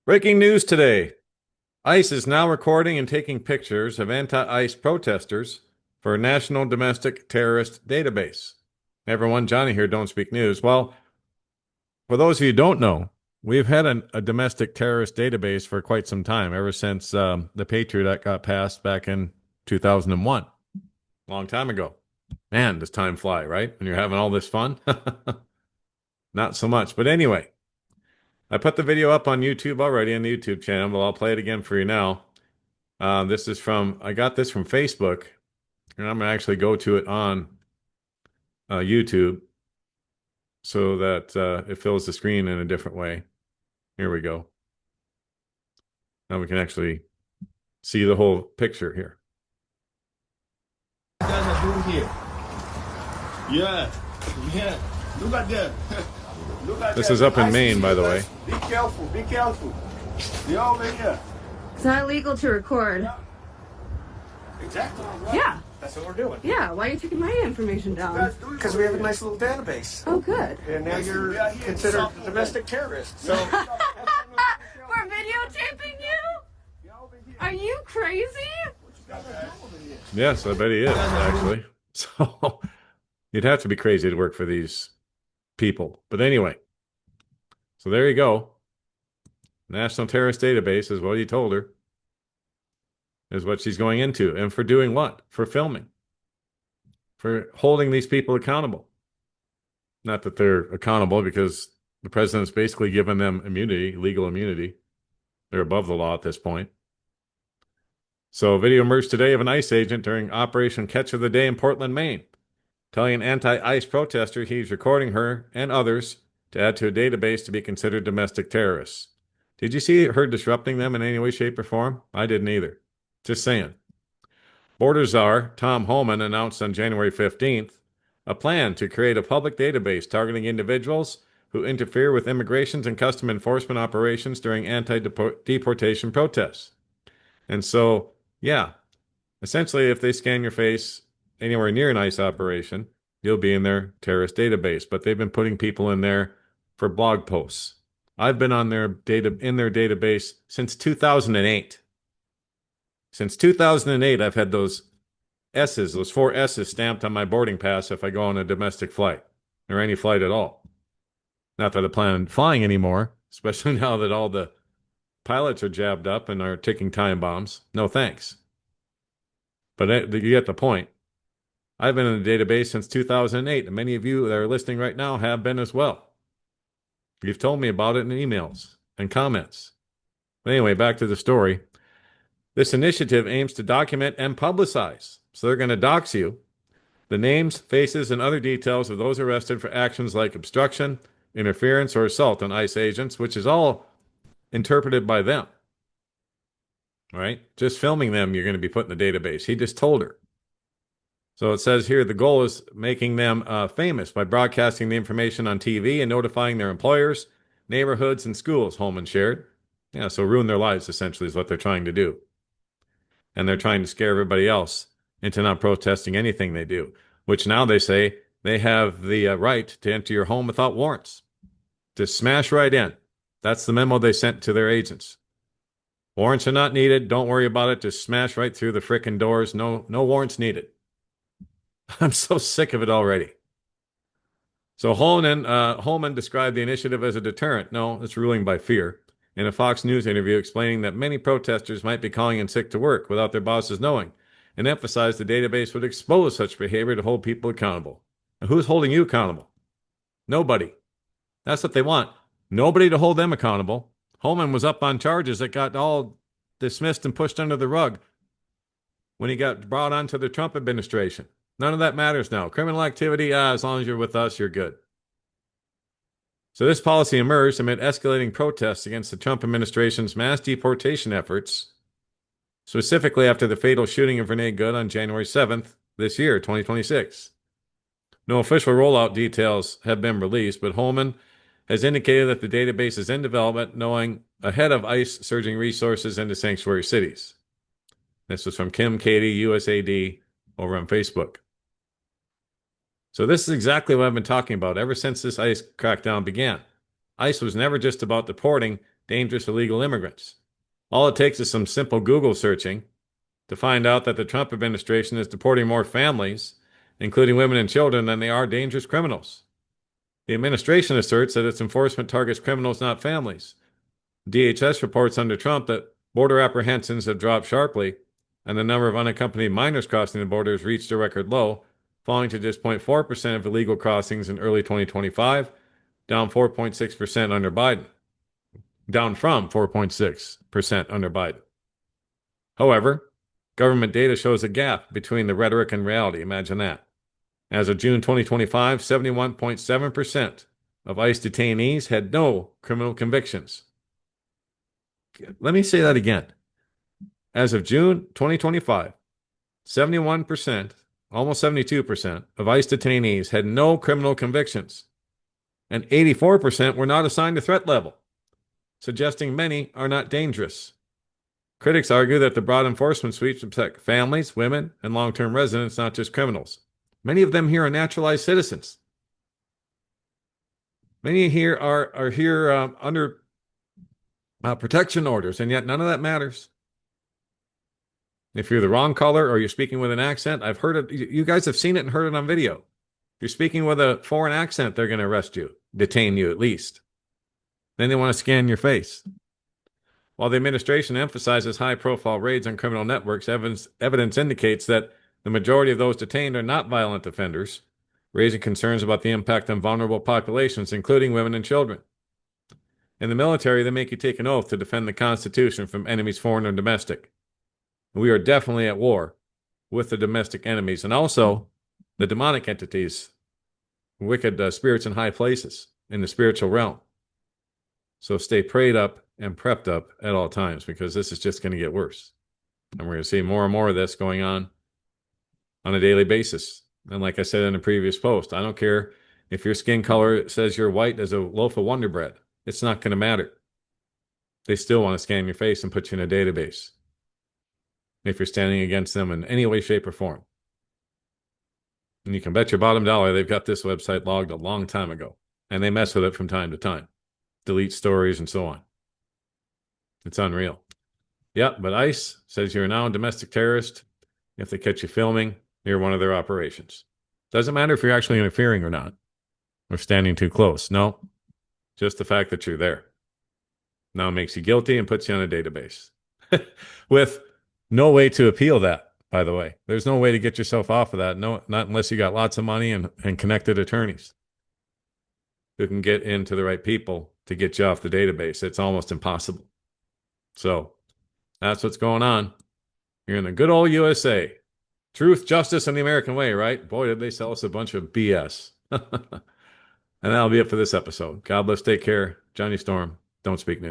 Breaking news today. ICE is now recording and taking pictures of anti-ICE protesters for a national domestic terrorist database. Everyone, Johnny here, don't speak news. Well, for those of you who don't know, we've had a domestic terrorist database for quite some time, ever since the Patriot Act got passed back in 2001. Long time ago. Man, does time fly, right? When you're having all this fun? Not so much. But anyway, I put the video up on YouTube already on the YouTube channel, but I'll play it again for you now. I got this from Facebook, and I'm going to actually go to it on YouTube so that it fills the screen in a different way. Here we go. Now we can actually see the whole picture here. What you guys are doing here? Yeah. Look at that. Look at This that. is up in I Maine, see by you the guys. way. Be careful. Be careful. You're over here. It's not illegal to record. Exactly. Yeah. That's what we're doing. Yeah. Why are you taking my information down? Because we have a nice little database. Oh, good. And now you're considered a domestic terrorist. So We're videotaping you? Are you crazy? Yes, I bet he is, actually. So you'd have to be crazy to work for these people. But anyway, so there you go. National Terrorist Database is what he told her, is what she's going into. And for doing what? For filming. For holding these people accountable. Not that they're accountable, because the president's basically given them immunity, legal immunity. They're above the law at this point. So a video emerged today of an ICE agent during Operation Catch of the Day in Portland, Maine, telling an anti-ICE protester he's recording her and others to add to a database to be considered domestic terrorists. Did you see her disrupting them in any way, shape, or form? I didn't either. Just saying. Border Czar Tom Homan announced on January 15th a plan to create a public database targeting individuals who interfere with immigrations and custom enforcement operations during anti-deportation protests. And so, yeah, essentially, if they scan your face anywhere near an ICE operation, you'll be in their terrorist database. But they've been putting people in there for blog posts. I've been on their database since 2008. Since 2008, I've had those S's, those 4 S's stamped on my boarding pass if I go on a domestic flight or any flight at all. Not that I plan on flying anymore, especially now that all the pilots are jabbed up and are ticking time bombs. No thanks. But you get the point. I've been in the database since 2008, and many of you that are listening right now have been as well. You've told me about it in emails and comments. But anyway, back to the story. This initiative aims to document and publicize. So they're going to dox you. The names, faces, and other details of those arrested for actions like obstruction, interference, or assault on ICE agents, which is all interpreted by them. All right? Just filming them, you're going to be put in the database. He just told her. So it says here the goal is making them famous by broadcasting the information on TV and notifying their employers, neighborhoods, and schools, Holman shared. Yeah, so ruin their lives, essentially, is what they're trying to do. And they're trying to scare everybody else into not protesting anything they do, which now they say they have the right to enter your home without warrants. Just smash right in. That's the memo they sent to their agents. Warrants are not needed. Don't worry about it. Just smash right through the frickin' doors. No warrants needed. I'm so sick of it already. So Holman described the initiative as a deterrent. No, it's ruling by fear. In a Fox News interview explaining that many protesters might be calling in sick to work without their bosses knowing, and emphasized the database would expose such behavior to hold people accountable. Now, who's holding you accountable? Nobody. That's what they want. Nobody to hold them accountable. Holman was up on charges that got all dismissed and pushed under the rug when he got brought onto the Trump administration. None of that matters now. Criminal activity, as long as you're with us, you're good. So this policy emerged amid escalating protests against the Trump administration's mass deportation efforts, specifically after the fatal shooting of Renee Good on January 7th this year, 2026. No official rollout details have been released, but Holman has indicated that the database is in development, knowing ahead of ICE surging resources into sanctuary cities. This was from Kim Katie, USAD, over on Facebook. So this is exactly what I've been talking about ever since this ICE crackdown began. ICE was never just about deporting dangerous illegal immigrants. All it takes is some simple Google searching to find out that the Trump administration is deporting more families, including women and children, than they are dangerous criminals. The administration asserts that its enforcement targets criminals, not families. DHS reports under Trump that border apprehensions have dropped sharply, and the number of unaccompanied minors crossing the border has reached a record low, falling to just 0.4% of illegal crossings in early 2025, down 4.6% under Biden. Down from 4.6% under Biden. However, government data shows a gap between the rhetoric and reality. Imagine that. As of June 2025, 71.7% of ICE detainees had no criminal convictions. Let me say that again. As of June 2025, 71%, almost 72% of ICE detainees had no criminal convictions, and 84% were not assigned a threat level, suggesting many are not dangerous. Critics argue that the broad enforcement sweeps protect families, women, and long-term residents, not just criminals. Many of them here are naturalized citizens. Many here are here under protection orders, and yet none of that matters. If you're the wrong color or you're speaking with an accent, I've heard it. You guys have seen it and heard it on video. If you're speaking with a foreign accent, they're going to arrest you, detain you at least. Then they want to scan your face. While the administration emphasizes high-profile raids on criminal networks, evidence indicates that the majority of those detained are not violent offenders, raising concerns about the impact on vulnerable populations, including women and children. In the military, they make you take an oath to defend the Constitution from enemies foreign or domestic. We are definitely at war with the domestic enemies and also the demonic entities, wicked spirits in high places in the spiritual realm. So stay prayed up and prepped up at all times, because this is just going to get worse. And we're going to see more and more of this going on a daily basis. And like I said in a previous post, I don't care if your skin color says you're white as a loaf of Wonder Bread. It's not going to matter. They still want to scan your face and put you in a database if you're standing against them in any way, shape, or form. And you can bet your bottom dollar they've got this website logged a long time ago, and they mess with it from time to time, delete stories and so on. It's unreal. Yeah, but ICE says you're now a domestic terrorist if they catch you filming near one of their operations. Doesn't matter if you're actually interfering or not, or standing too close. No, just the fact that you're there now makes you guilty and puts you on a database. With no way to appeal that, by the way. There's no way to get yourself off of that. No, not unless you got lots of money and connected attorneys who can get into the right people to get you off the database. It's almost impossible. So that's what's going on. You're in the good old USA. Truth, justice, and the American way, right? Boy, did they sell us a bunch of BS. And that'll be it for this episode. God bless, take care. Johnny Storm, Don't Speak News.